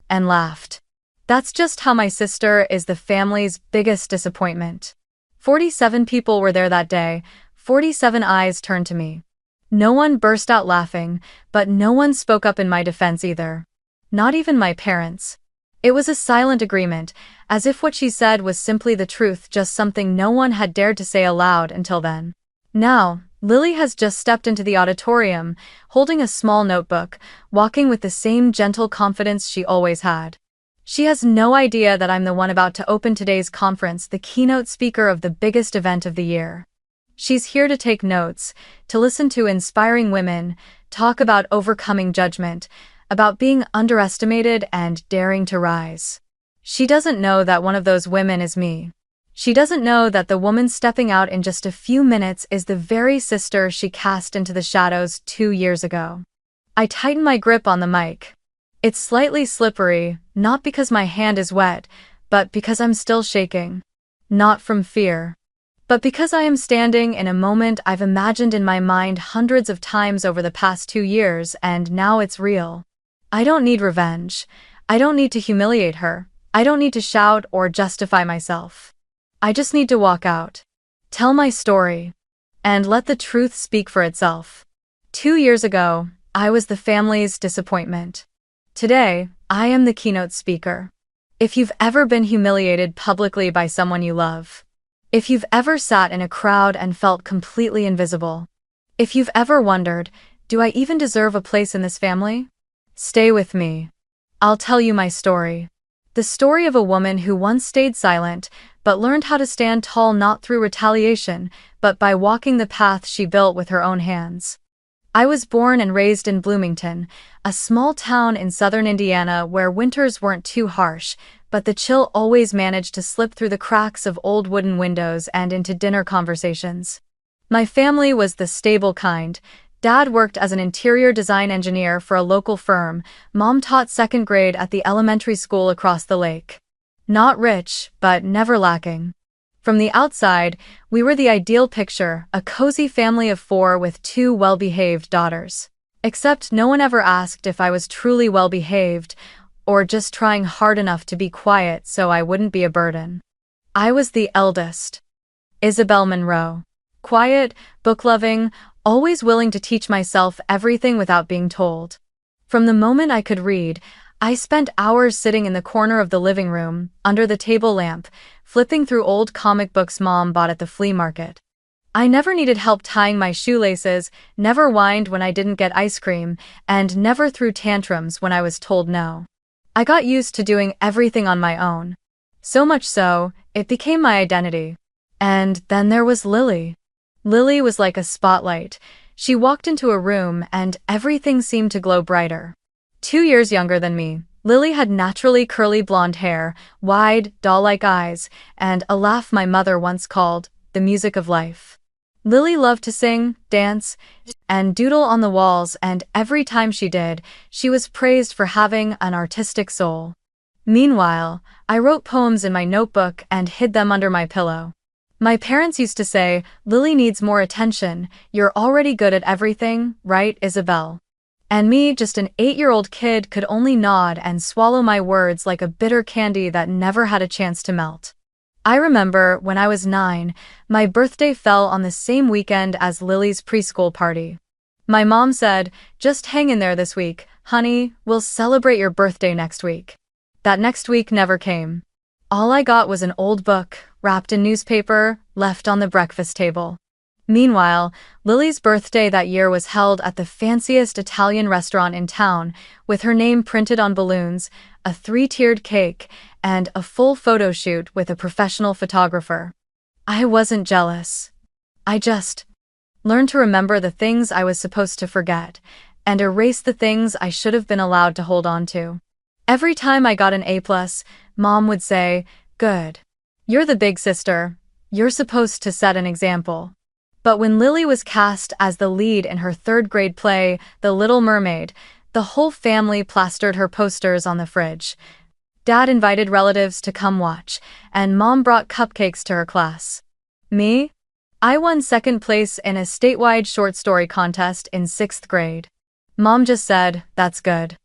and laughed. That's just how my sister is the family's biggest disappointment. 47 people were there that day, 47 eyes turned to me. No one burst out laughing, but no one spoke up in my defense either. Not even my parents. It was a silent agreement, as if what she said was simply the truth, just something no one had dared to say aloud until then. Now, Lily has just stepped into the auditorium, holding a small notebook, walking with the same gentle confidence she always had. She has no idea that I'm the one about to open today's conference, the keynote speaker of the biggest event of the year. She's here to take notes, to listen to inspiring women, talk about overcoming judgment, about being underestimated and daring to rise. She doesn't know that one of those women is me. She doesn't know that the woman stepping out in just a few minutes is the very sister she cast into the shadows 2 years ago. I tighten my grip on the mic. It's slightly slippery, not because my hand is wet, but because I'm still shaking. Not from fear, but because I am standing in a moment I've imagined in my mind hundreds of times over the past 2 years, and now it's real. I don't need revenge. I don't need to humiliate her. I don't need to shout or justify myself. I just need to walk out, tell my story, and let the truth speak for itself. 2 years ago, I was the family's disappointment. Today, I am the keynote speaker. If you've ever been humiliated publicly by someone you love, if you've ever sat in a crowd and felt completely invisible, if you've ever wondered, do I even deserve a place in this family? Stay with me. I'll tell you my story. The story of a woman who once stayed silent, but learned how to stand tall not through retaliation, but by walking the path she built with her own hands. I was born and raised in Bloomington, a small town in southern Indiana where winters weren't too harsh, but the chill always managed to slip through the cracks of old wooden windows and into dinner conversations. My family was the stable kind. Dad worked as an interior design engineer for a local firm. Mom taught 2nd grade at the elementary school across the lake. Not rich, but never lacking. From the outside, we were the ideal picture, a cozy family of 4 with 2 well-behaved daughters. Except no one ever asked if I was truly well-behaved, or just trying hard enough to be quiet so I wouldn't be a burden. I was the eldest. Isabel Monroe. Quiet, book-loving, always willing to teach myself everything without being told. From the moment I could read, I spent hours sitting in the corner of the living room, under the table lamp, flipping through old comic books Mom bought at the flea market. I never needed help tying my shoelaces, never whined when I didn't get ice cream, and never threw tantrums when I was told no. I got used to doing everything on my own. So much so, it became my identity. And then there was Lily. Lily was like a spotlight. She walked into a room and everything seemed to glow brighter. 2 years younger than me, Lily had naturally curly blonde hair, wide, doll-like eyes, and a laugh my mother once called the music of life. Lily loved to sing, dance, and doodle on the walls, and every time she did, she was praised for having an artistic soul. Meanwhile, I wrote poems in my notebook and hid them under my pillow. My parents used to say, "Lily needs more attention, you're already good at everything, right, Isabel?" And me, just an 8-year-old kid, could only nod and swallow my words like a bitter candy that never had a chance to melt. I remember, when I was 9, my birthday fell on the same weekend as Lily's preschool party. My mom said, "Just hang in there this week, honey, we'll celebrate your birthday next week." That next week never came. All I got was an old book, wrapped in newspaper, left on the breakfast table. Meanwhile, Lily's birthday that year was held at the fanciest Italian restaurant in town, with her name printed on balloons, a 3-tiered cake, and a full photo shoot with a professional photographer. I wasn't jealous. I just learned to remember the things I was supposed to forget, and erase the things I should have been allowed to hold on to. Every time I got an A+, Mom would say, "Good. You're the big sister. You're supposed to set an example." But when Lily was cast as the lead in her 3rd grade play, The Little Mermaid, the whole family plastered her posters on the fridge. Dad invited relatives to come watch, and Mom brought cupcakes to her class. Me? I won 2nd place in a statewide short story contest in 6th grade. Mom just said, "That's good."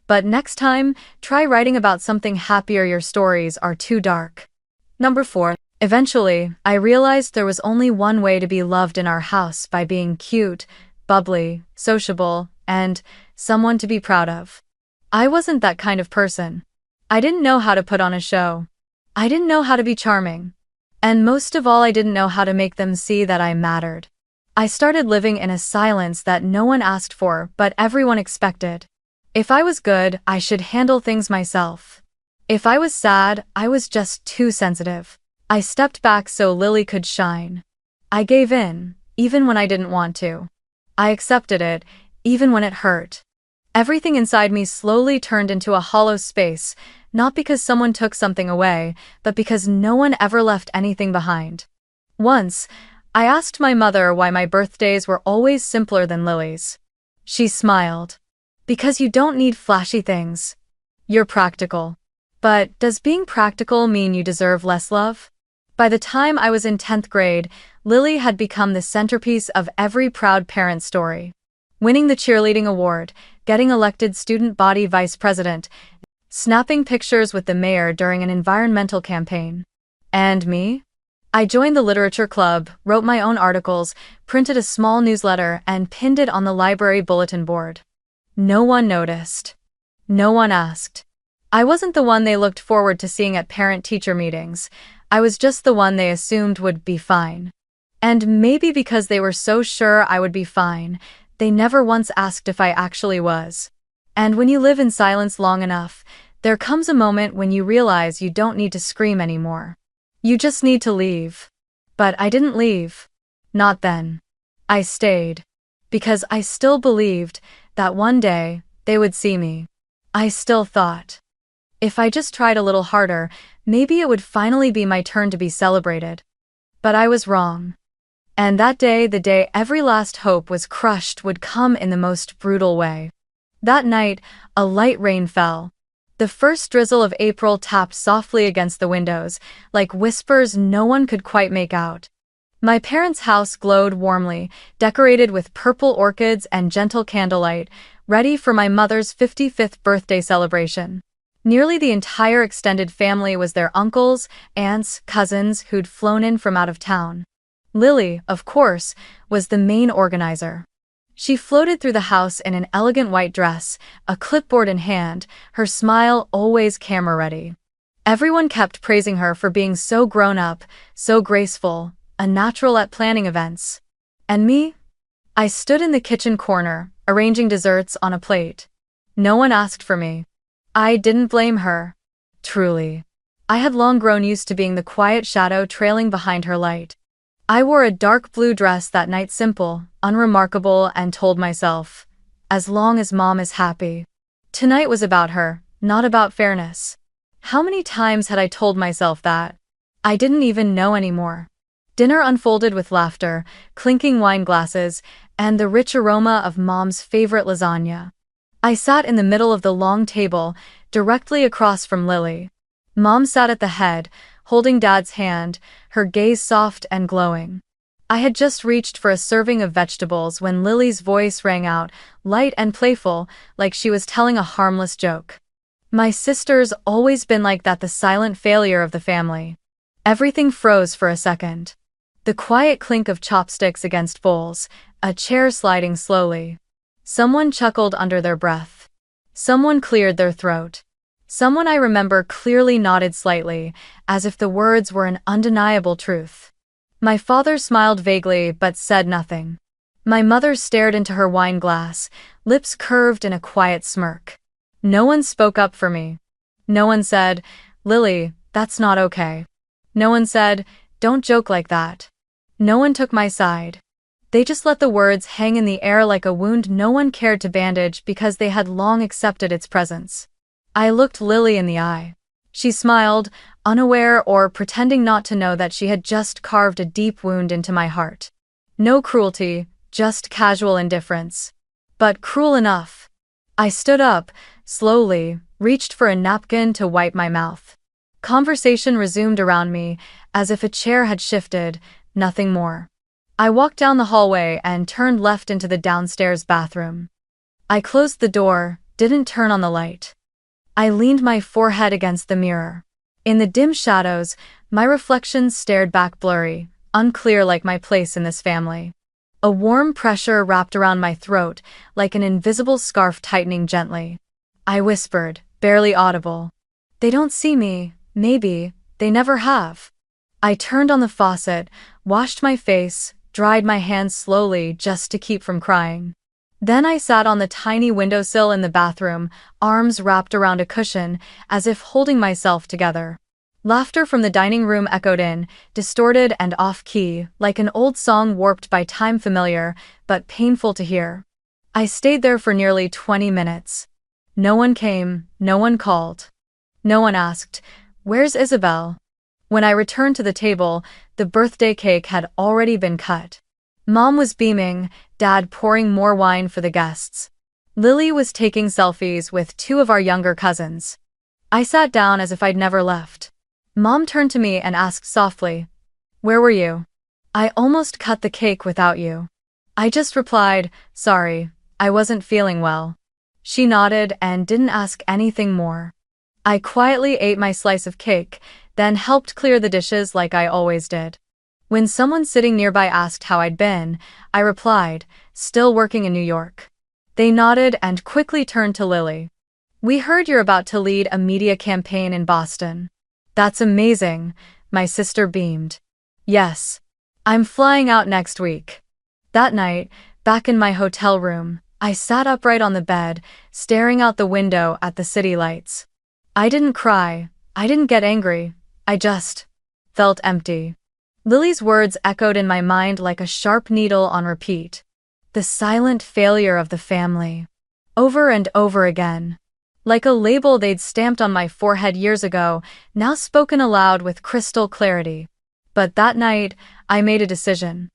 But next time, try writing about something happier. Your stories are too dark. Number 4. Eventually, I realized there was only one way to be loved in our house: by being cute, bubbly, sociable, and someone to be proud of. I wasn't that kind of person. I didn't know how to put on a show. I didn't know how to be charming. And most of all, I didn't know how to make them see that I mattered. I started living in a silence that no one asked for, but everyone expected. If I was good, I should handle things myself. If I was sad, I was just too sensitive. I stepped back so Lily could shine. I gave in, even when I didn't want to. I accepted it, even when it hurt. Everything inside me slowly turned into a hollow space, not because someone took something away, but because no one ever left anything behind. Once, I asked my mother why my birthdays were always simpler than Lily's. She smiled. Because you don't need flashy things. You're practical. But does being practical mean you deserve less love? By the time I was in 10th grade, Lily had become the centerpiece of every proud parent's story. Winning the cheerleading award, getting elected student body vice president, snapping pictures with the mayor during an environmental campaign. And me? I joined the literature club, wrote my own articles, printed a small newsletter, and pinned it on the library bulletin board. No one noticed. No one asked. I wasn't the one they looked forward to seeing at parent-teacher meetings. I was just the one they assumed would be fine. And maybe because they were so sure I would be fine, they never once asked if I actually was. And when you live in silence long enough, there comes a moment when you realize you don't need to scream anymore. You just need to leave. But I didn't leave. Not then. I stayed. Because I still believed that one day they would see me. I still thought, if I just tried a little harder, maybe it would finally be my turn to be celebrated. But I was wrong. And that day, the day every last hope was crushed, would come in the most brutal way. That night, a light rain fell. The first drizzle of April tapped softly against the windows, like whispers no one could quite make out. My parents' house glowed warmly, decorated with purple orchids and gentle candlelight, ready for my mother's 55th birthday celebration. Nearly the entire extended family was there: uncles, aunts, cousins who'd flown in from out of town. Lily, of course, was the main organizer. She floated through the house in an elegant white dress, a clipboard in hand, her smile always camera-ready. Everyone kept praising her for being so grown-up, so graceful, a natural at planning events. And me? I stood in the kitchen corner, arranging desserts on a plate. No one asked for me. I didn't blame her. Truly. I had long grown used to being the quiet shadow trailing behind her light. I wore a dark blue dress that night, simple, unremarkable, and told myself, as long as Mom is happy. Tonight was about her, not about fairness. How many times had I told myself that? I didn't even know anymore. Dinner unfolded with laughter, clinking wine glasses, and the rich aroma of Mom's favorite lasagna. I sat in the middle of the long table, directly across from Lily. Mom sat at the head, holding Dad's hand, her gaze soft and glowing. I had just reached for a serving of vegetables when Lily's voice rang out, light and playful, like she was telling a harmless joke. My sister's always been like that, the silent failure of the family. Everything froze for a second. The quiet clink of chopsticks against bowls, a chair sliding slowly. Someone chuckled under their breath. Someone cleared their throat. Someone I remember clearly nodded slightly, as if the words were an undeniable truth. My father smiled vaguely but said nothing. My mother stared into her wine glass, lips curved in a quiet smirk. No one spoke up for me. No one said, "Lily, that's not okay." No one said, "Don't joke like that." No one took my side. They just let the words hang in the air like a wound no one cared to bandage because they had long accepted its presence. I looked Lily in the eye. She smiled, unaware or pretending not to know that she had just carved a deep wound into my heart. No cruelty, just casual indifference. But cruel enough. I stood up, slowly, reached for a napkin to wipe my mouth. Conversation resumed around me, as if a chair had shifted, nothing more. I walked down the hallway and turned left into the downstairs bathroom. I closed the door, didn't turn on the light. I leaned my forehead against the mirror. In the dim shadows, my reflection stared back blurry, unclear like my place in this family. A warm pressure wrapped around my throat, like an invisible scarf tightening gently. I whispered, barely audible. They don't see me, maybe, they never have. I turned on the faucet, washed my face, dried my hands slowly just to keep from crying. Then I sat on the tiny windowsill in the bathroom, arms wrapped around a cushion, as if holding myself together. Laughter from the dining room echoed in, distorted and off-key, like an old song warped by time, familiar, but painful to hear. I stayed there for nearly 20 minutes. No one came, no one called. No one asked, "Where's Isabel?" When I returned to the table, the birthday cake had already been cut. Mom was beaming, Dad pouring more wine for the guests. Lily was taking selfies with two of our younger cousins. I sat down as if I'd never left. Mom turned to me and asked softly, "Where were you? I almost cut the cake without you." I just replied, "Sorry, I wasn't feeling well." She nodded and didn't ask anything more. I quietly ate my slice of cake, then helped clear the dishes like I always did. When someone sitting nearby asked how I'd been, I replied, "Still working in New York." They nodded and quickly turned to Lily. "We heard you're about to lead a media campaign in Boston." "That's amazing," my sister beamed. "Yes. I'm flying out next week." That night, back in my hotel room, I sat upright on the bed, staring out the window at the city lights. I didn't cry, I didn't get angry, I just felt empty. Lily's words echoed in my mind like a sharp needle on repeat. The silent failure of the family. Over and over again. Like a label they'd stamped on my forehead years ago, now spoken aloud with crystal clarity. But that night, I made a decision.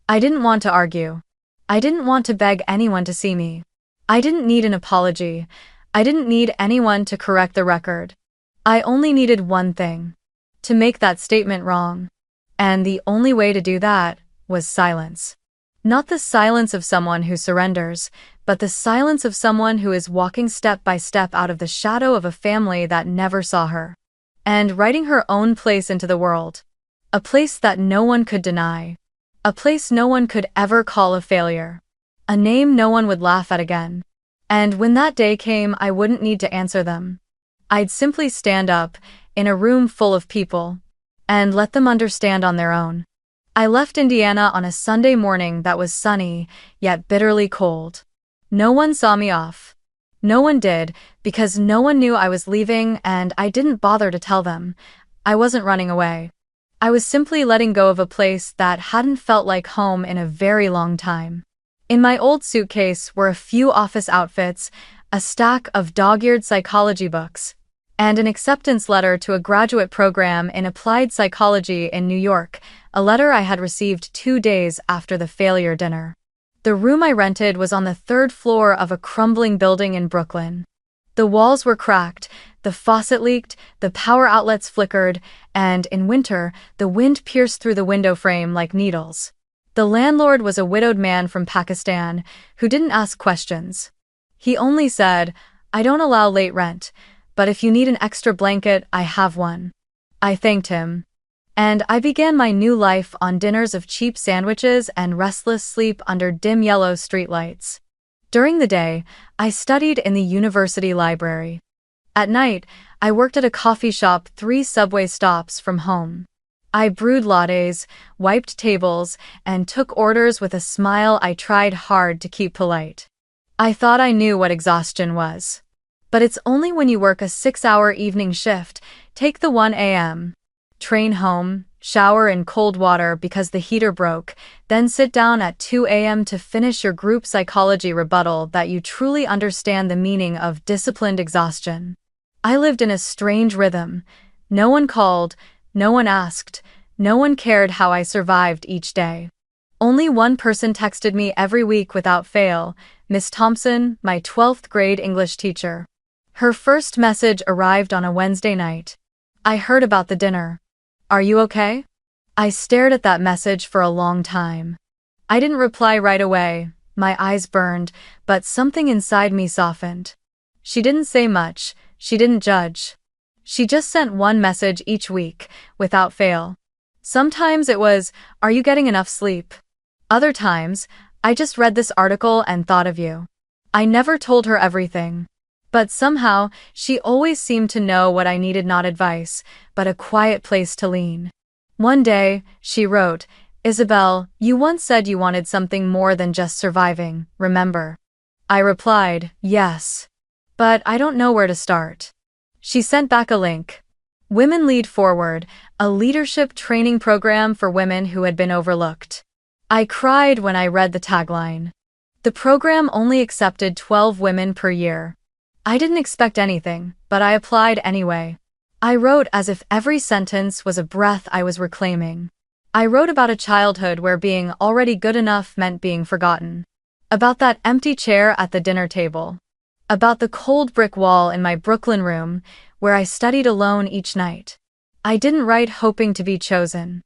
I didn't want to argue. I didn't want to beg anyone to see me. I didn't need an apology. I didn't need anyone to correct the record. I only needed one thing. To make that statement wrong. And the only way to do that was silence. Not the silence of someone who surrenders, but the silence of someone who is walking step by step out of the shadow of a family that never saw her. And writing her own place into the world. A place that no one could deny. A place no one could ever call a failure. A name no one would laugh at again. And when that day came, I wouldn't need to answer them. I'd simply stand up, in a room full of people, and let them understand on their own. I left Indiana on a Sunday morning that was sunny, yet bitterly cold. No one saw me off. No one did, because no one knew I was leaving, and I didn't bother to tell them. I wasn't running away. I was simply letting go of a place that hadn't felt like home in a very long time. In my old suitcase were a few office outfits, a stack of dog-eared psychology books, and an acceptance letter to a graduate program in applied psychology in New York, a letter I had received 2 days after the failure dinner. The room I rented was on the 3rd floor of a crumbling building in Brooklyn. The walls were cracked, the faucet leaked, the power outlets flickered, and in winter, the wind pierced through the window frame like needles. The landlord was a widowed man from Pakistan who didn't ask questions. He only said, "I don't allow late rent, but if you need an extra blanket, I have one." I thanked him. And I began my new life on dinners of cheap sandwiches and restless sleep under dim yellow streetlights. During the day, I studied in the university library. At night, I worked at a coffee shop 3 subway stops from home. I brewed lattes, wiped tables, and took orders with a smile I tried hard to keep polite. I thought I knew what exhaustion was. But it's only when you work a 6-hour evening shift, take the 1 a.m. train home, shower in cold water because the heater broke, then sit down at 2 a.m. to finish your group psychology rebuttal that you truly understand the meaning of disciplined exhaustion. I lived in a strange rhythm. No one called, no one asked, no one cared how I survived each day. Only one person texted me every week without fail, Miss Thompson, my 12th grade English teacher. Her first message arrived on a Wednesday night. "I heard about the dinner. Are you okay?" I stared at that message for a long time. I didn't reply right away, my eyes burned, but something inside me softened. She didn't say much, she didn't judge. She just sent one message each week, without fail. Sometimes it was, "Are you getting enough sleep?" Other times, "I just read this article and thought of you." I never told her everything. But somehow, she always seemed to know what I needed, not advice, but a quiet place to lean. One day, she wrote, "Isabel, you once said you wanted something more than just surviving, remember?" I replied, "Yes. But I don't know where to start." She sent back a link. Women Lead Forward, a leadership training program for women who had been overlooked. I cried when I read the tagline. The program only accepted 12 women per year. I didn't expect anything, but I applied anyway. I wrote as if every sentence was a breath I was reclaiming. I wrote about a childhood where being already good enough meant being forgotten. About that empty chair at the dinner table. About the cold brick wall in my Brooklyn room, where I studied alone each night. I didn't write hoping to be chosen.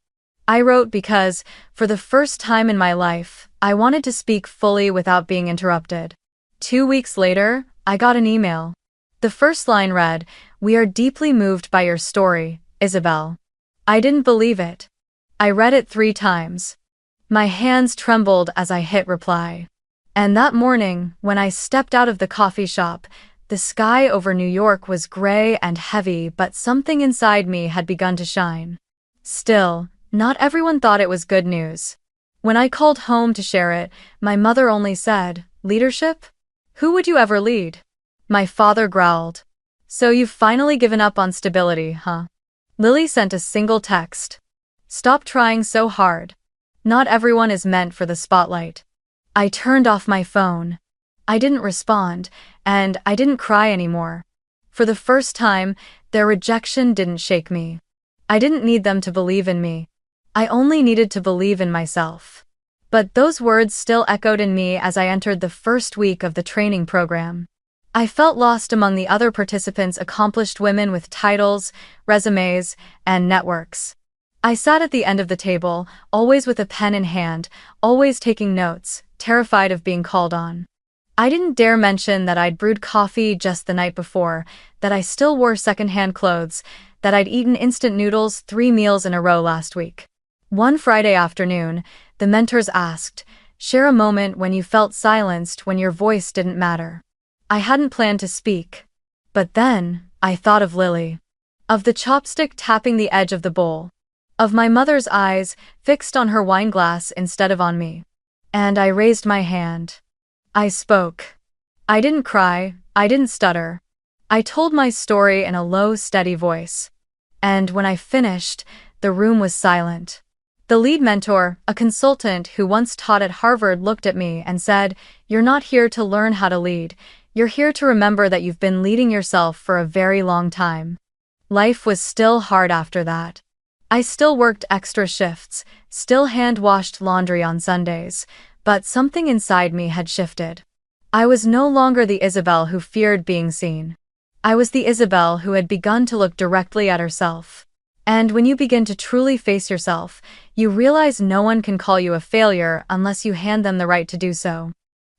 I wrote because, for the first time in my life, I wanted to speak fully without being interrupted. 2 weeks later, I got an email. The first line read, "We are deeply moved by your story, Isabel." I didn't believe it. I read it 3 times. My hands trembled as I hit reply. And that morning, when I stepped out of the coffee shop, the sky over New York was gray and heavy, but something inside me had begun to shine. Still, not everyone thought it was good news. When I called home to share it, my mother only said, "Leadership? Who would you ever lead?" My father growled. "So you've finally given up on stability, huh?" Lily sent a single text. "Stop trying so hard. Not everyone is meant for the spotlight." I turned off my phone. I didn't respond, and I didn't cry anymore. For the first time, their rejection didn't shake me. I didn't need them to believe in me. I only needed to believe in myself. But those words still echoed in me as I entered the first week of the training program. I felt lost among the other participants, accomplished women with titles, resumes, and networks. I sat at the end of the table, always with a pen in hand, always taking notes, terrified of being called on. I didn't dare mention that I'd brewed coffee just the night before, that I still wore secondhand clothes, that I'd eaten instant noodles 3 meals in a row last week. One Friday afternoon, the mentors asked, "Share a moment when you felt silenced, when your voice didn't matter." I hadn't planned to speak. But then, I thought of Lily. Of the chopstick tapping the edge of the bowl. Of my mother's eyes, fixed on her wine glass instead of on me. And I raised my hand. I spoke. I didn't cry, I didn't stutter. I told my story in a low, steady voice. And when I finished, the room was silent. The lead mentor, a consultant who once taught at Harvard, looked at me and said, "You're not here to learn how to lead. You're here to remember that you've been leading yourself for a very long time." Life was still hard after that. I still worked extra shifts, still hand-washed laundry on Sundays, but something inside me had shifted. I was no longer the Isabel who feared being seen. I was the Isabel who had begun to look directly at herself. And when you begin to truly face yourself, you realize no one can call you a failure unless you hand them the right to do so.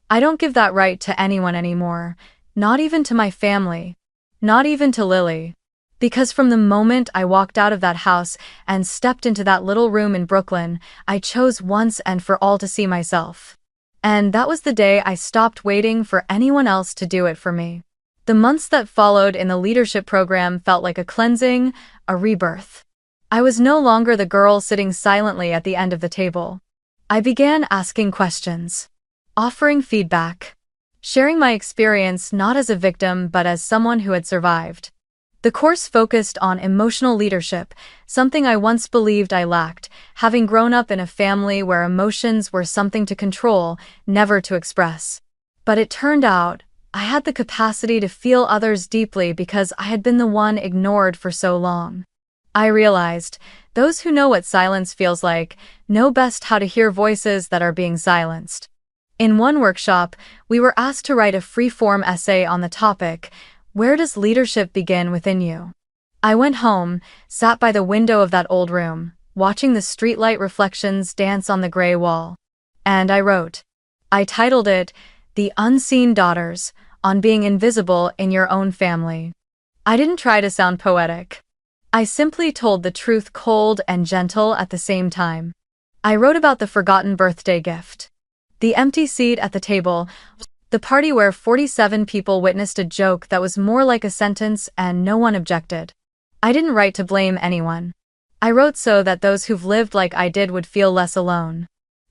I don't give that right to anyone anymore, not even to my family, not even to Lily. Because from the moment I walked out of that house and stepped into that little room in Brooklyn, I chose once and for all to see myself. And that was the day I stopped waiting for anyone else to do it for me. The months that followed in the leadership program felt like a cleansing, a rebirth. I was no longer the girl sitting silently at the end of the table. I began asking questions, offering feedback, sharing my experience not as a victim but as someone who had survived. The course focused on emotional leadership, something I once believed I lacked, having grown up in a family where emotions were something to control, never to express. But it turned out, I had the capacity to feel others deeply because I had been the one ignored for so long. I realized, those who know what silence feels like, know best how to hear voices that are being silenced. In one workshop, we were asked to write a free-form essay on the topic, "Where does leadership begin within you?" I went home, sat by the window of that old room, watching the streetlight reflections dance on the gray wall. And I wrote. I titled it, "The Unseen Daughters, on being invisible in your own family. I didn't try to sound poetic. I simply told the truth, cold and gentle at the same time. I wrote about the forgotten birthday gift, the empty seat at the table, the party where 47 people witnessed a joke that was more like a sentence and no one objected. I didn't write to blame anyone. I wrote so that those who've lived like I did would feel less alone.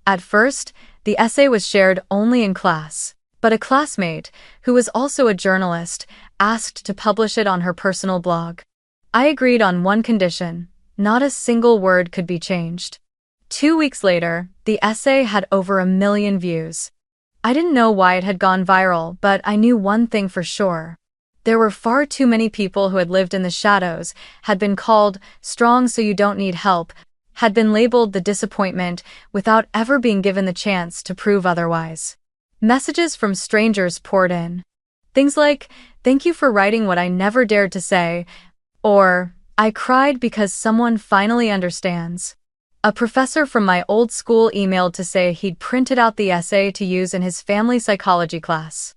At first, the essay was shared only in class, but a classmate, who was also a journalist, asked to publish it on her personal blog. I agreed on one condition: not a single word could be changed. 2 weeks later, the essay had over 1 million views. I didn't know why it had gone viral, but I knew one thing for sure. There were far too many people who had lived in the shadows, had been called strong so you don't need help, had been labeled the disappointment without ever being given the chance to prove otherwise. Messages from strangers poured in. Things like, "Thank you for writing what I never dared to say," or, "I cried because someone finally understands." A professor from my old school emailed to say he'd printed out the essay to use in his family psychology class.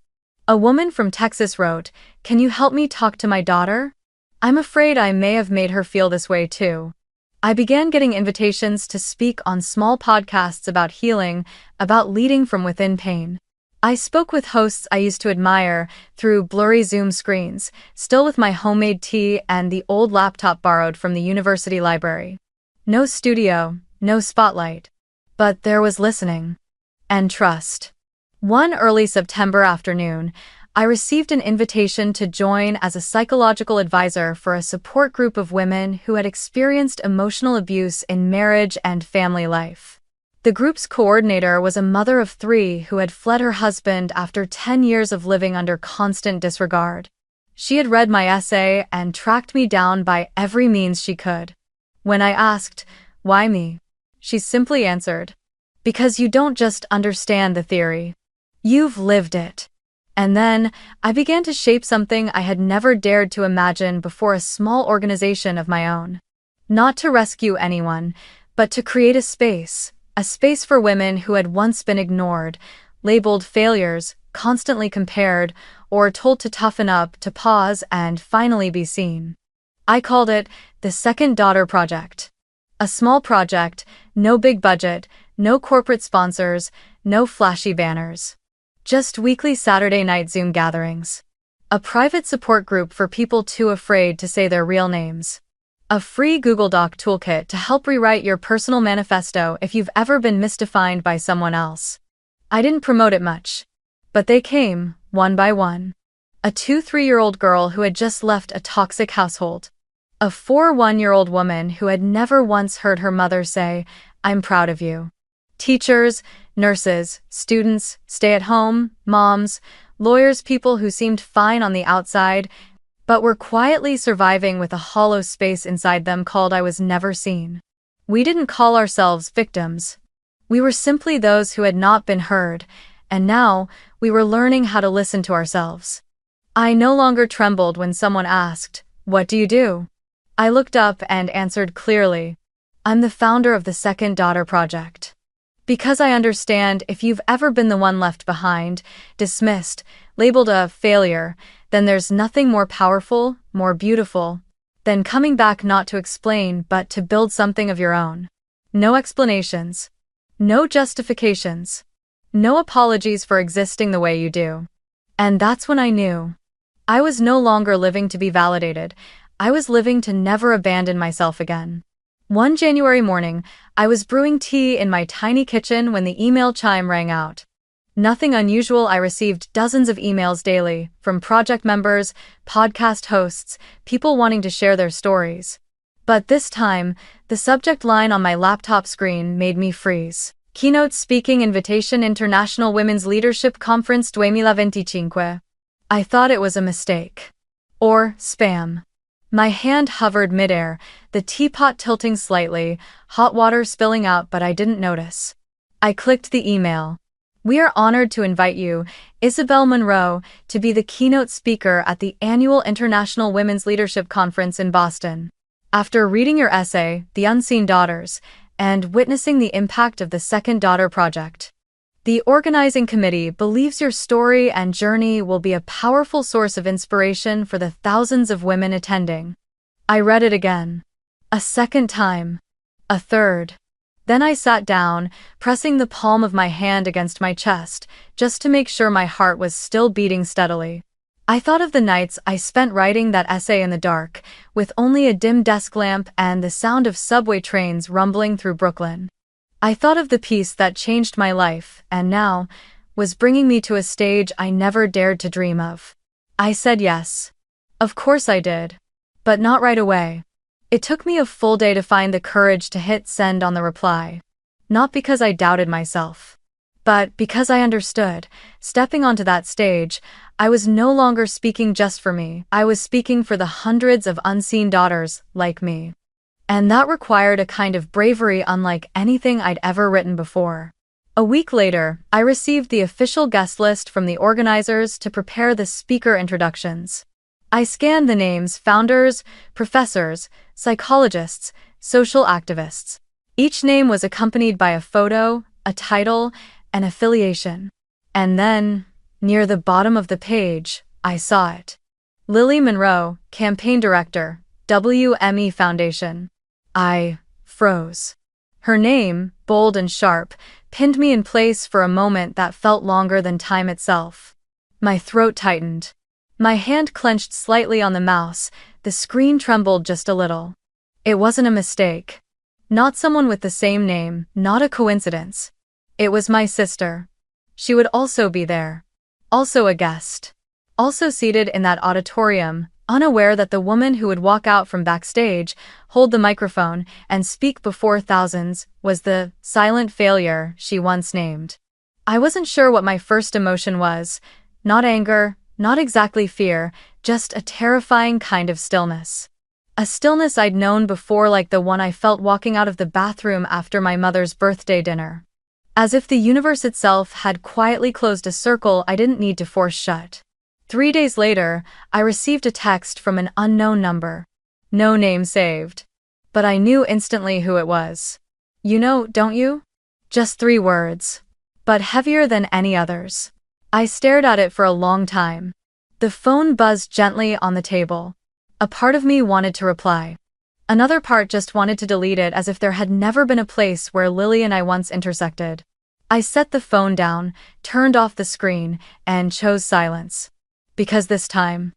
A woman from Texas wrote, "Can you help me talk to my daughter? I'm afraid I may have made her feel this way too." I began getting invitations to speak on small podcasts about healing, about leading from within pain. I spoke with hosts I used to admire through blurry Zoom screens, still with my homemade tea and the old laptop borrowed from the university library. No studio, no spotlight. But there was listening. And trust. One early September afternoon, I received an invitation to join as a psychological advisor for a support group of women who had experienced emotional abuse in marriage and family life. The group's coordinator was a mother of 3 who had fled her husband after 10 years of living under constant disregard. She had read my essay and tracked me down by every means she could. When I asked, "Why me?" she simply answered, "Because you don't just understand the theory. You've lived it." And then, I began to shape something I had never dared to imagine before: a small organization of my own. Not to rescue anyone, but to create a space for women who had once been ignored, labeled failures, constantly compared, or told to toughen up, to pause, and finally be seen. I called it the Second Daughter Project. A small project, no big budget, no corporate sponsors, no flashy banners. Just weekly Saturday night Zoom gatherings. A private support group for people too afraid to say their real names. A free Google Doc toolkit to help rewrite your personal manifesto if you've ever been misdefined by someone else. I didn't promote it much. But they came, one by one. A 2-3-year-old girl who had just left a toxic household. A 4-1-year-old woman who had never once heard her mother say, "I'm proud of you." Teachers, nurses, students, stay-at-home moms, lawyers, people who seemed fine on the outside, but were quietly surviving with a hollow space inside them called "I was never seen." We didn't call ourselves victims. We were simply those who had not been heard, and now we were learning how to listen to ourselves. I no longer trembled when someone asked, "What do you do?" I looked up and answered clearly, "I'm the founder of the Second Daughter Project." Because I understand, if you've ever been the one left behind, dismissed, labeled a failure, then there's nothing more powerful, more beautiful, than coming back, not to explain but to build something of your own. No explanations. No justifications. No apologies for existing the way you do. And that's when I knew. I was no longer living to be validated. I was living to never abandon myself again. One January morning, I was brewing tea in my tiny kitchen when the email chime rang out. Nothing unusual. I received dozens of emails daily, from project members, podcast hosts, people wanting to share their stories. But this time, the subject line on my laptop screen made me freeze. Keynote speaking invitation, International Women's Leadership Conference 2025. I thought it was a mistake. Or spam. My hand hovered midair, the teapot tilting slightly, hot water spilling out, but I didn't notice. I clicked the email. "We are honored to invite you, Isabel Monroe, to be the keynote speaker at the annual International Women's Leadership Conference in Boston. After reading your essay, The Unseen Daughters, and witnessing the impact of the Second Daughter Project, The organizing committee believes your story and journey will be a powerful source of inspiration for the thousands of women attending. I read it again. A second time. A third. Then I sat down, pressing the palm of my hand against my chest, just to make sure my heart was still beating steadily. I thought of the nights I spent writing that essay in the dark, with only a dim desk lamp and the sound of subway trains rumbling through Brooklyn. I thought of the piece that changed my life, and now was bringing me to a stage I never dared to dream of. I said yes. Of course I did. But not right away. It took me a full day to find the courage to hit send on the reply. Not because I doubted myself, but because I understood, stepping onto that stage, I was no longer speaking just for me. I was speaking for the hundreds of unseen daughters like me. And that required a kind of bravery unlike anything I'd ever written before. A week later, I received the official guest list from the organizers to prepare the speaker introductions. I scanned the names: founders, professors, psychologists, social activists. Each name was accompanied by a photo, a title, an affiliation. And then, near the bottom of the page, I saw it. Lily Monroe, Campaign Director, WME Foundation. I froze. Her name, bold and sharp, pinned me in place for a moment that felt longer than time itself. My throat tightened. My hand clenched slightly on the mouse, the screen trembled just a little. It wasn't a mistake. Not someone with the same name, not a coincidence. It was my sister. She would also be there. Also a guest. Also seated in that auditorium, unaware that the woman who would walk out from backstage, hold the microphone, and speak before thousands, was the silent failure she once named. I wasn't sure what my first emotion was. Not anger, not exactly fear, just a terrifying kind of stillness. A stillness I'd known before, like the one I felt walking out of the bathroom after my mother's birthday dinner. As if the universe itself had quietly closed a circle I didn't need to force shut. 3 days later, I received a text from an unknown number. No name saved. But I knew instantly who it was. You know, don't you? Just 3 words. But heavier than any others. I stared at it for a long time. The phone buzzed gently on the table. A part of me wanted to reply. Another part just wanted to delete it, as if there had never been a place where Lily and I once intersected. I set the phone down, turned off the screen, and chose silence. Because this time,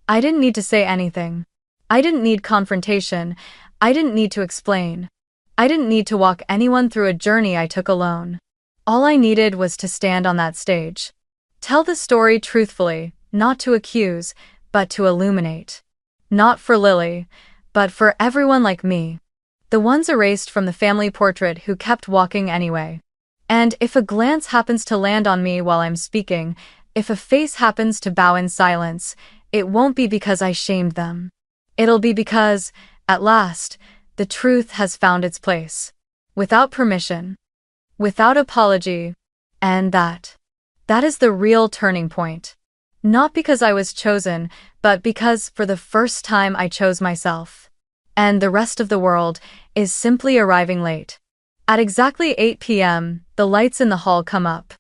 I didn't need to say anything. I didn't need confrontation. I didn't need to explain. I didn't need to walk anyone through a journey I took alone. All I needed was to stand on that stage. Tell the story truthfully, not to accuse, but to illuminate. Not for Lily, but for everyone like me. The ones erased from the family portrait who kept walking anyway. And if a glance happens to land on me while I'm speaking, if a face happens to bow in silence, it won't be because I shamed them. It'll be because, at last, the truth has found its place. Without permission. Without apology. And that is the real turning point. Not because I was chosen, but because for the first time I chose myself. And the rest of the world is simply arriving late. At exactly 8 p.m., the lights in the hall come up.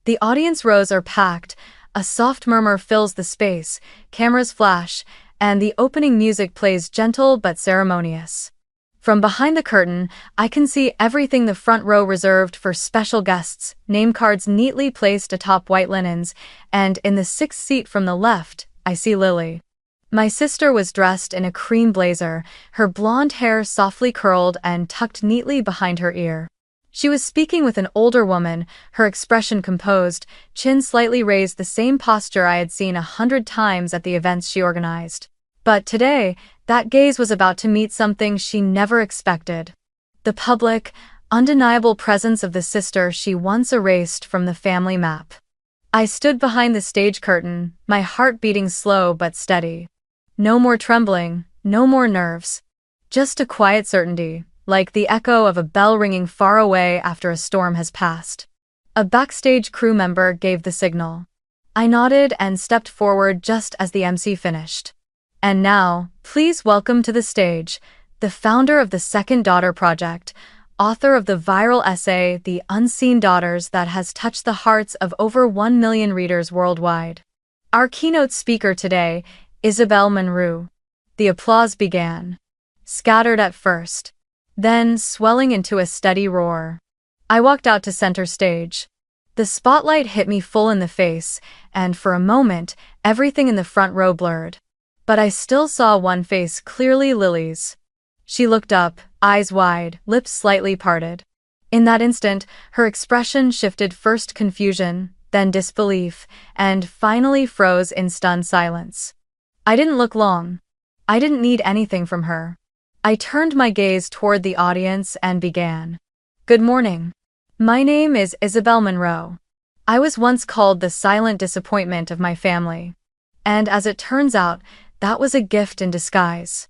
The audience rows are packed, a soft murmur fills the space, cameras flash, and the opening music plays gentle but ceremonious. From behind the curtain, I can see everything: the front row reserved for special guests, name cards neatly placed atop white linens, and in the 6th seat from the left, I see Lily. My sister was dressed in a cream blazer, her blonde hair softly curled and tucked neatly behind her ear. She was speaking with an older woman, her expression composed, chin slightly raised, the same posture I had seen 100 times at the events she organized. But today, that gaze was about to meet something she never expected. The public, undeniable presence of the sister she once erased from the family map. I stood behind the stage curtain, my heart beating slow but steady. No more trembling, no more nerves. Just a quiet certainty, like the echo of a bell ringing far away after a storm has passed. A backstage crew member gave the signal. I nodded and stepped forward just as the MC finished. And now, please welcome to the stage, the founder of the Second Daughter Project, author of the viral essay The Unseen Daughters that has touched the hearts of over 1 million readers worldwide. Our keynote speaker today, Isabel Monroe. The applause began, scattered at first, then swelling into a steady roar. I walked out to center stage. The spotlight hit me full in the face, and for a moment, everything in the front row blurred. But I still saw one face clearly, Lily's. She looked up, eyes wide, lips slightly parted. In that instant, her expression shifted, first confusion, then disbelief, and finally froze in stunned silence. I didn't look long. I didn't need anything from her. I turned my gaze toward the audience and began. Good morning. My name is Isabel Monroe. I was once called the silent disappointment of my family. And as it turns out, that was a gift in disguise.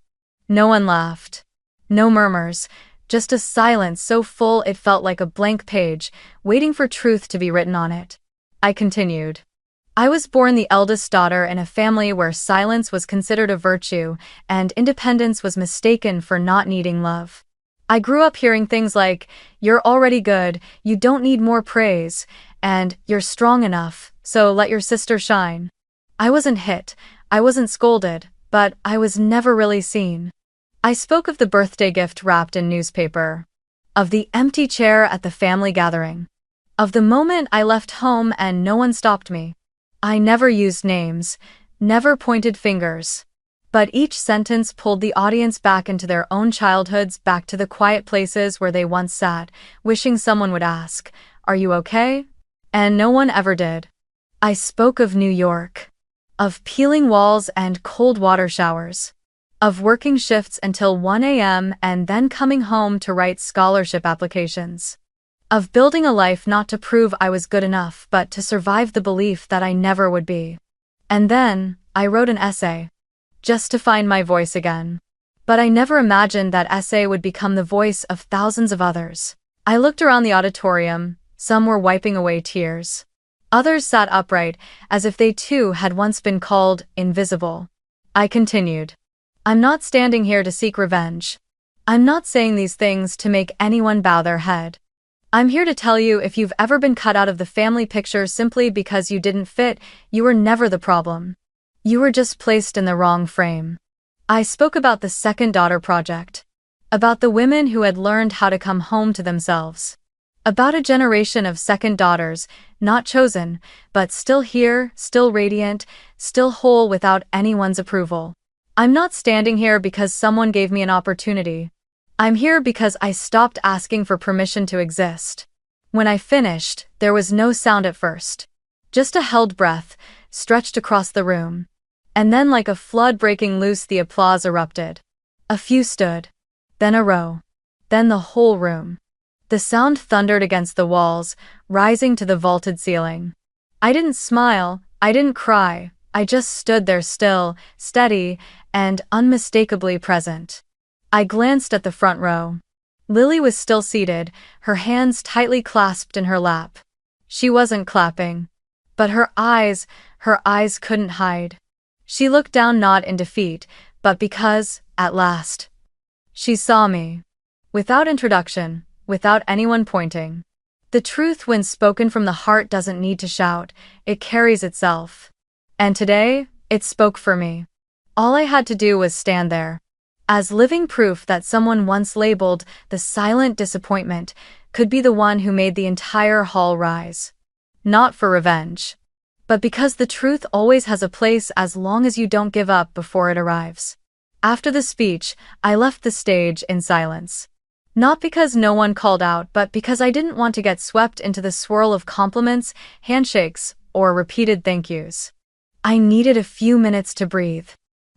No one laughed. No murmurs, just a silence so full it felt like a blank page, waiting for truth to be written on it. I continued. I was born the eldest daughter in a family where silence was considered a virtue, and independence was mistaken for not needing love. I grew up hearing things like, "You're already good, you don't need more praise," and "You're strong enough, so let your sister shine." I wasn't hit, I wasn't scolded, but I was never really seen. I spoke of the birthday gift wrapped in newspaper, of the empty chair at the family gathering, of the moment I left home and no one stopped me. I never used names, never pointed fingers. But each sentence pulled the audience back into their own childhoods, back to the quiet places where they once sat, wishing someone would ask, "Are you okay?" And no one ever did. I spoke of New York, of peeling walls and cold water showers, of working shifts until 1 a.m. and then coming home to write scholarship applications, of building a life not to prove I was good enough but to survive the belief that I never would be. And then, I wrote an essay, just to find my voice again. But I never imagined that essay would become the voice of thousands of others. I looked around the auditorium, some were wiping away tears. Others sat upright, as if they too had once been called invisible. I continued. I'm not standing here to seek revenge. I'm not saying these things to make anyone bow their head. I'm here to tell you, if you've ever been cut out of the family picture simply because you didn't fit, you were never the problem. You were just placed in the wrong frame. I spoke about the Second Daughter Project, about the women who had learned how to come home to themselves, about a generation of second daughters, not chosen, but still here, still radiant, still whole without anyone's approval. I'm not standing here because someone gave me an opportunity. I'm here because I stopped asking for permission to exist. When I finished, there was no sound at first. Just a held breath, stretched across the room. And then, like a flood breaking loose, the applause erupted. A few stood. Then a row. Then the whole room. The sound thundered against the walls, rising to the vaulted ceiling. I didn't smile, I didn't cry, I just stood there still, steady, and unmistakably present. I glanced at the front row. Lily was still seated, her hands tightly clasped in her lap. She wasn't clapping. But her eyes couldn't hide. She looked down not in defeat, but because, at last, she saw me. Without introduction, without anyone pointing. The truth, when spoken from the heart, doesn't need to shout, it carries itself. And today, it spoke for me. All I had to do was stand there, as living proof that someone once labeled the silent disappointment could be the one who made the entire hall rise. Not for revenge, but because the truth always has a place as long as you don't give up before it arrives. After the speech, I left the stage in silence. Not because no one called out, but because I didn't want to get swept into the swirl of compliments, handshakes, or repeated thank yous. I needed a few minutes to breathe,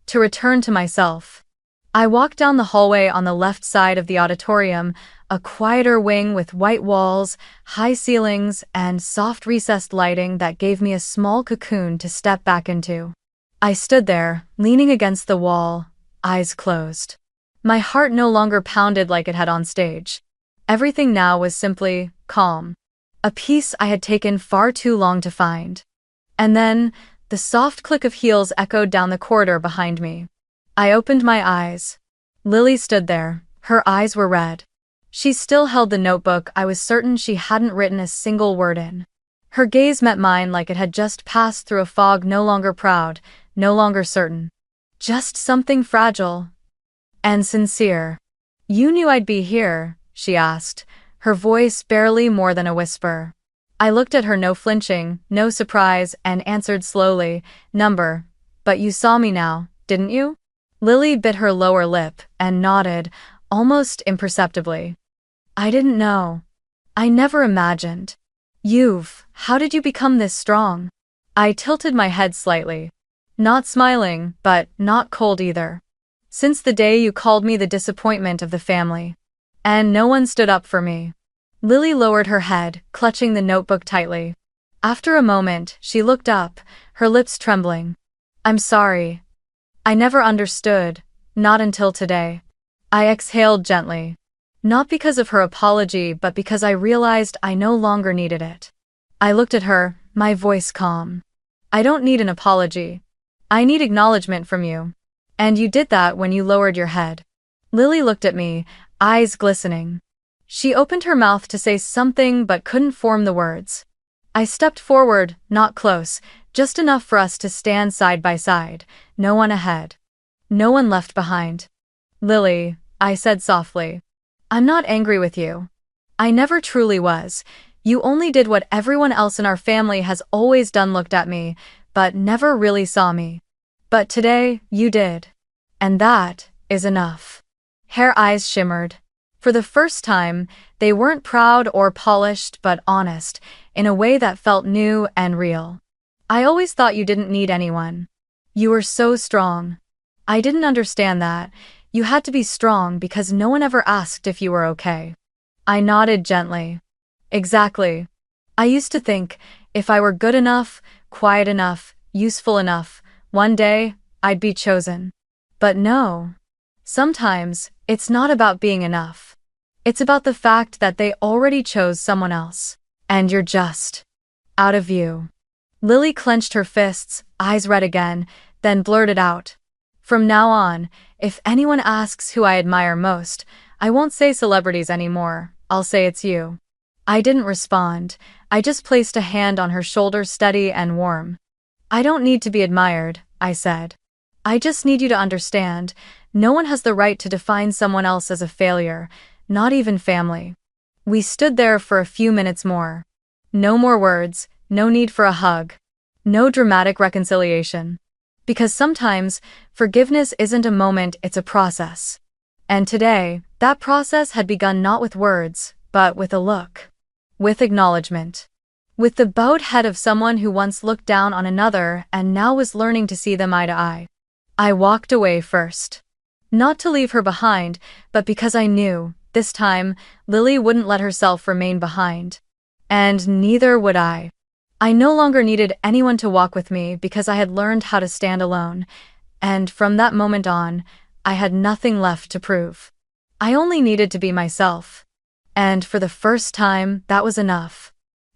to return to myself. I walked down the hallway on the left side of the auditorium, a quieter wing with white walls, high ceilings, and soft recessed lighting that gave me a small cocoon to step back into. I stood there, leaning against the wall, eyes closed. My heart no longer pounded like it had on stage. Everything now was simply calm, a peace I had taken far too long to find. And then, the soft click of heels echoed down the corridor behind me. I opened my eyes. Lily stood there. Her eyes were red. She still held the notebook I was certain she hadn't written a single word in. Her gaze met mine like it had just passed through a fog, no longer proud, no longer certain. Just something fragile and sincere. "You knew I'd be here?" she asked, her voice barely more than a whisper. I looked at her, no flinching, no surprise, and answered slowly, "Number. But you saw me now, didn't you?" Lily bit her lower lip and nodded, almost imperceptibly. "I didn't know. I never imagined. How did you become this strong?" I tilted my head slightly. Not smiling, but not cold either. "Since the day you called me the disappointment of the family. And no one stood up for me." Lily lowered her head, clutching the notebook tightly. After a moment, she looked up, her lips trembling. "I'm sorry. I never understood, not until today." I exhaled gently. Not because of her apology, but because I realized I no longer needed it. I looked at her, my voice calm. "I don't need an apology. I need acknowledgement from you. And you did that when you lowered your head." Lily looked at me, eyes glistening. She opened her mouth to say something but couldn't form the words. I stepped forward, not close, just enough for us to stand side by side, no one ahead. No one left behind. "Lily," I said softly, "I'm not angry with you. I never truly was. You only did what everyone else in our family has always done, looked at me, but never really saw me. But today, you did. And that is enough." Her eyes shimmered. For the first time, they weren't proud or polished but honest, in a way that felt new and real. "I always thought you didn't need anyone. You were so strong. I didn't understand that. You had to be strong because no one ever asked if you were okay." I nodded gently. "Exactly. I used to think, if I were good enough, quiet enough, useful enough, one day, I'd be chosen. But no. Sometimes, it's not about being enough. It's about the fact that they already chose someone else. And you're just out of view." Lily clenched her fists, eyes red again, then blurted out, "From now on, if anyone asks who I admire most, I won't say celebrities anymore, I'll say it's you." I didn't respond. I just placed a hand on her shoulder, steady and warm. "I don't need to be admired," I said. "I just need you to understand, no one has the right to define someone else as a failure, not even family." We stood there for a few minutes more. No more words, no need for a hug. No dramatic reconciliation. Because sometimes, forgiveness isn't a moment, it's a process. And today, that process had begun not with words, but with a look. With acknowledgement. With the bowed head of someone who once looked down on another and now was learning to see them eye to eye. I walked away first. Not to leave her behind, but because I knew, this time, Lily wouldn't let herself remain behind. And neither would I. I no longer needed anyone to walk with me because I had learned how to stand alone, and from that moment on, I had nothing left to prove. I only needed to be myself. And for the first time, that was enough.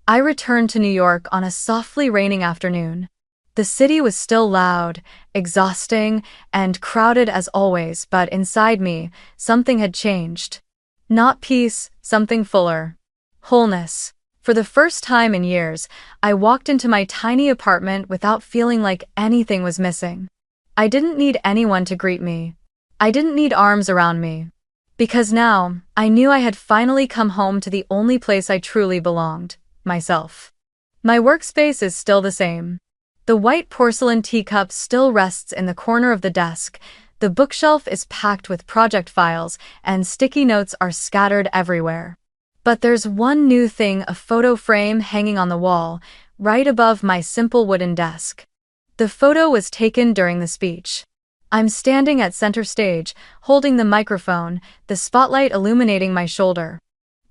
I returned to New York on a softly raining afternoon. The city was still loud, exhausting, and crowded as always, but inside me, something had changed. Not peace, something fuller. Wholeness. For the first time in years, I walked into my tiny apartment without feeling like anything was missing. I didn't need anyone to greet me. I didn't need arms around me. Because now, I knew I had finally come home to the only place I truly belonged, myself. My workspace is still the same. The white porcelain teacup still rests in the corner of the desk, the bookshelf is packed with project files, and sticky notes are scattered everywhere. But there's one new thing, a photo frame hanging on the wall, right above my simple wooden desk. The photo was taken during the speech. I'm standing at center stage, holding the microphone, the spotlight illuminating my shoulder.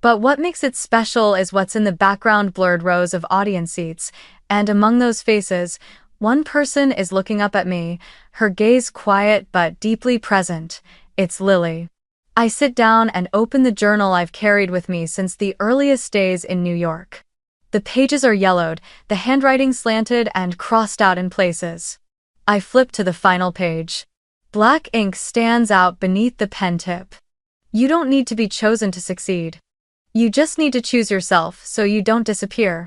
But what makes it special is what's in the background, blurred rows of audience seats, and among those faces, one person is looking up at me, her gaze quiet but deeply present. It's Lily. I sit down and open the journal I've carried with me since the earliest days in New York. The pages are yellowed, the handwriting slanted and crossed out in places. I flip to the final page. Black ink stands out beneath the pen tip. You don't need to be chosen to succeed. You just need to choose yourself so you don't disappear.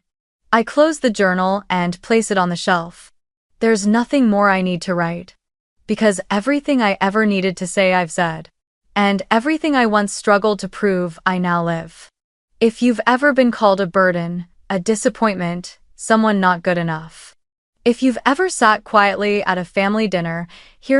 I close the journal and place it on the shelf. There's nothing more I need to write. Because everything I ever needed to say I've said. And everything I once struggled to prove I now live. If you've ever been called a burden, a disappointment, someone not good enough. If you've ever sat quietly at a family dinner, hearing